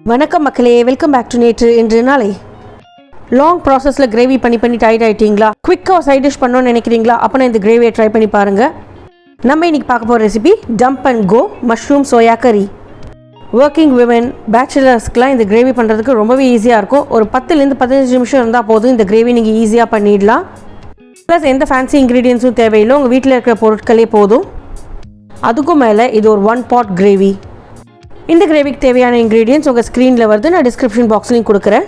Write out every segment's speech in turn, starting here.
Vanakkam Makkale, welcome back to Nature இன்று நாளை. Long ப்ராசஸில் கிரேவி பண்ணி டைட் ஆகிட்டீங்களா? குவிக்காக சைட் டிஷ் பண்ணணும்னு நினைக்கிறீங்களா? அப்போ இந்த கிரேவியை ட்ரை பண்ணி பாருங்கள். நம்ம இன்றைக்கி பார்க்க போகிற recipe dump and go mushroom soya கறி. ஒர்க்கிங் விமன் பேச்சுலர்ஸ்க்கெலாம் இந்த கிரேவி பண்ணுறதுக்கு ரொம்பவே ஈஸியாக இருக்கும். ஒரு 10-15 நிமிஷம் இருந்தால் போதும் இந்த கிரேவி நீங்கள் ஈஸியாக பண்ணிடலாம். ப்ளஸ் எந்த ஃபேன்சி இன்க்ரீடியன்ஸும் தேவையில்லை, உங்கள் வீட்டில் இருக்கிற பொருட்களே போதும். அதுக்கும் மேலே இது ஒரு 1 pot கிரேவி. இந்த கிரேவிக்கு தேவையான இன்க்ரீடியன்ஸ் உங்கள் ஸ்க்ரீனில் வருது, நான் டிஸ்கிரிப்ஷன் பாக்ஸ்லையும் கொடுக்குறேன்.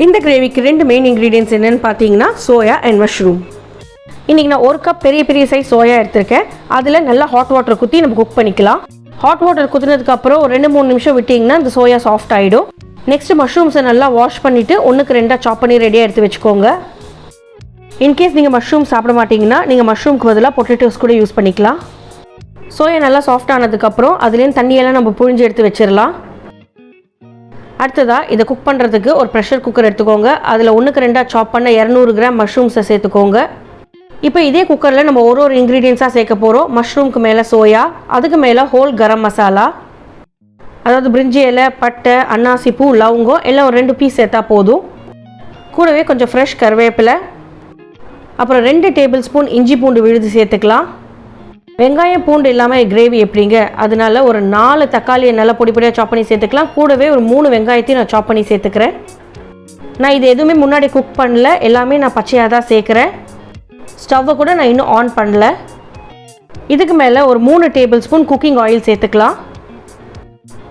இந்த கிரேவிக்கு 2 மெயின் இன்க்ரீடியன்ஸ் என்னென்னு பார்த்தீங்கன்னா சோயா அண்ட் மஷ்ரூம். இன்றைக்கி நான் 1 கப் பெரிய சைஸ் சோயா எடுத்திருக்கேன். அதில் நல்லா ஹாட் வாட்டர் ஊற்றி நம்ம குக் பண்ணிக்கலாம். ஹாட் வாட்டர் ஊற்றினதுக்கப்புறம் ஒரு 2-3 நிமிஷம் விட்டிங்கன்னா இந்த சோயா சாஃப்ட் ஆகிடும். நெக்ஸ்ட்டு மஷ்ரூம்ஸை நல்லா வாஷ் பண்ணிவிட்டு 1க்கு 2 சாப் பண்ணி ரெடியாக எடுத்து வச்சுக்கோங்க. இன்கேஸ் நீங்கள் மஷ்ரூம் சாப்பிட மாட்டிங்கன்னா நீங்கள் மஷ்ரூம்க்கு பதிலாக பொட்டேட்டோஸ் கூட யூஸ் பண்ணிக்கலாம். சோயா நல்லா சாஃப்ட் ஆனதுக்கப்புறம் அதுலேருந்து தண்ணியெல்லாம் நம்ம புழிஞ்சு எடுத்து வச்சிடலாம். அடுத்ததாக இதை குக் பண்ணுறதுக்கு ஒரு ப்ரெஷர் குக்கர் எடுத்துக்கோங்க. அதில் 1க்கு 2 சாப் பண்ண 200 கிராம் மஷ்ரூம்ஸை சேர்த்துக்கோங்க. இப்போ இதே குக்கரில் நம்ம ஒரு இன்க்ரீடியன்ஸாக சேர்க்க போகிறோம். மஷ்ரூம்க்கு மேலே சோயா, அதுக்கு மேலே ஹோல் கரம் மசாலா, அதாவது பிரிஞ்சி இலை, பட்டை, அன்னாசி பூ, லவங்கம் எல்லாம் ஒரு 2 பீஸ் சேர்த்தா போதும். கூடவே கொஞ்சம் ஃப்ரெஷ் கருவேப்பிலை, அப்புறம் 2 டேபிள் ஸ்பூன் இஞ்சி பூண்டு விழுது சேர்த்துக்கலாம். வெங்காயம் பூண்டு இல்லாமல் கிரேவி எப்படிங்க, அதனால ஒரு 4 தக்காளியை நல்லா பொடியாக சாப் பண்ணி சேர்த்துக்கலாம். கூடவே ஒரு 3 வெங்காயத்தையும் நான் சாப் பண்ணி சேர்த்துக்கிறேன். நான் இது எதுவுமே முன்னாடி குக் பண்ணல, எல்லாமே நான் பச்சையாக தான் சேர்க்குறேன். ஸ்டவ்வை கூட நான் இன்னும் ஆன் பண்ணல. இதுக்கு மேலே ஒரு 3 டேபிள் ஸ்பூன் குக்கிங் ஆயில் சேர்த்துக்கலாம்.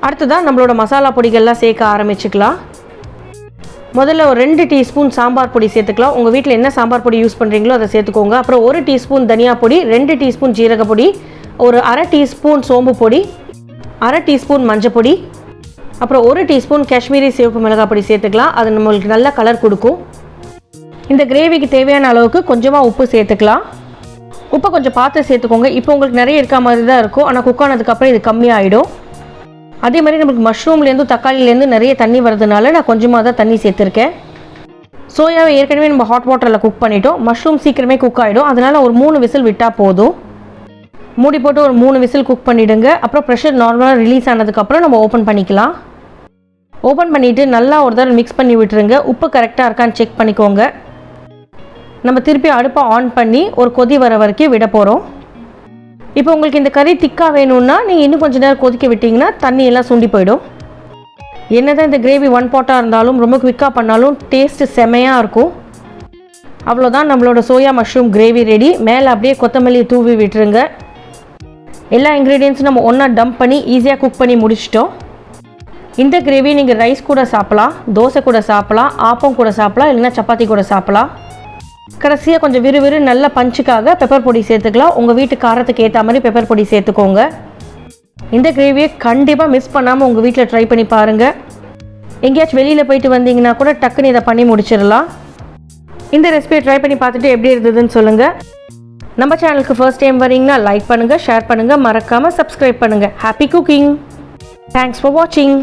அடுத்ததான் நம்மளோட மசாலா பொடிகள்லாம் சேர்க்க ஆரம்பிச்சுக்கலாம். முதல்ல ஒரு 2 டீஸ்பூன் சாம்பார் பொடி சேர்த்துக்கலாம். உங்கள் வீட்டில் என்ன சாம்பார் பொடி யூஸ் பண்ணுறீங்களோ அதை சேர்த்துக்கோங்க. அப்புறம் 1 டீஸ்பூன் தனியா பொடி, 2 டீஸ்பூன் ஜீரக பொடி, ஒரு 1/2 டீஸ்பூன் சோம்பு பொடி, 1/2 டீஸ்பூன் மஞ்சள் பொடி, அப்புறம் 1 டீஸ்பூன் காஷ்மீரி சிவப்பு மிளகாய் பொடி சேர்த்துக்கலாம். அது நம்மளுக்கு நல்ல கலர் கொடுக்கும். இந்த கிரேவிக்கு தேவையான அளவுக்கு கொஞ்சமாக உப்பு சேர்த்துக்கலாம். உப்பை கொஞ்சம் பார்த்து சேர்த்துக்கோங்க. இப்போ உங்களுக்கு நிறைய இருக்க மாதிரி தான் இருக்கும், ஆனால் குக் ஆனதுக்கப்புறம் இது கம்மியாகிடும். அதே மாதிரி நம்மளுக்கு மஷ்ரூம்லேருந்து தக்காளிலேருந்து நிறைய தண்ணி வரதுனால நான் கொஞ்சமாக தான் தண்ணி சேர்த்துருக்கேன். சோயாவை ஏற்கனவே நம்ம ஹாட் வாட்டரில் குக் பண்ணிட்டோம். மஷ்ரூம் சீக்கிரமே குக் ஆகிடும், அதனால் ஒரு 3 விசில் விட்டால் போதும். மூடி போட்டு ஒரு 3 விசில் குக் பண்ணிவிடுங்க. அப்புறம் ப்ரெஷர் நார்மலாக ரிலீஸ் ஆனதுக்கப்புறம் நம்ம ஓப்பன் பண்ணிக்கலாம். ஓப்பன் பண்ணிவிட்டு நல்லா ஒரு தடவை மிக்ஸ் பண்ணி விட்டுருங்க. உப்பு கரெக்டாக இருக்கான்னு செக் பண்ணிக்கோங்க. நம்ம திருப்பி அடுப்பை ஆன் பண்ணி ஒரு கொதி வர வரைக்கும் விட போகிறோம். இப்போ உங்களுக்கு இந்த கறி திக்காக வேணும்னா நீங்கள் இன்னும் கொஞ்சம் நேரம் கொதிக்க விட்டிங்கன்னா தண்ணியெல்லாம் சுண்டி போயிடும். என்ன தான் இந்த கிரேவி 1 pot இருந்தாலும் ரொம்ப குவிக்காக பண்ணாலும் டேஸ்ட்டு செமையாக இருக்கும். அவ்வளோதான், நம்மளோட சோயா மஷ்ரூம் கிரேவி ரெடி. மேலே அப்படியே கொத்தமல்லி தூவி விட்டுருங்க. எல்லா இன்க்ரீடியன்ஸும் நம்ம ஒன்றா டம்ப் பண்ணி ஈஸியாக குக் பண்ணி முடிச்சிட்டோம். இந்த கிரேவி நீங்கள் ரைஸ் கூட சாப்பிட்லாம், தோசை கூட சாப்பிட்லாம், ஆப்பம் கூட சாப்பிட்லாம், இல்லைன்னா சப்பாத்தி கூட சாப்பிட்லாம். கடைசியாக கொஞ்சம் விறுவிறு நல்ல பஞ்சுக்காக பெப்பர் பொடி சேர்த்துக்கலாம். உங்கள் வீட்டு காரத்துக்கு ஏற்ற மாதிரி பெப்பர் பொடி சேர்த்துக்கோங்க. இந்த கிரேவியை கண்டிப்பாக மிஸ் பண்ணாமல் உங்கள் வீட்டில் ட்ரை பண்ணி பாருங்கள். எங்கேயாச்சும் வெளியில் போயிட்டு வந்தீங்கன்னா கூட டக்குன்னு இதை பண்ணி முடிச்சிடலாம். இந்த ரெசிபியை ட்ரை பண்ணி பார்த்துட்டு எப்படி இருந்ததுன்னு சொல்லுங்கள். நம்ம சேனலுக்கு ஃபர்ஸ்ட் டைம் வரீங்கன்னா லைக் பண்ணுங்கள், ஷேர் பண்ணுங்கள், மறக்காமல் சப்ஸ்கிரைப் பண்ணுங்கள். Happy cooking. தேங்க்ஸ் ஃபார் வாட்சிங்.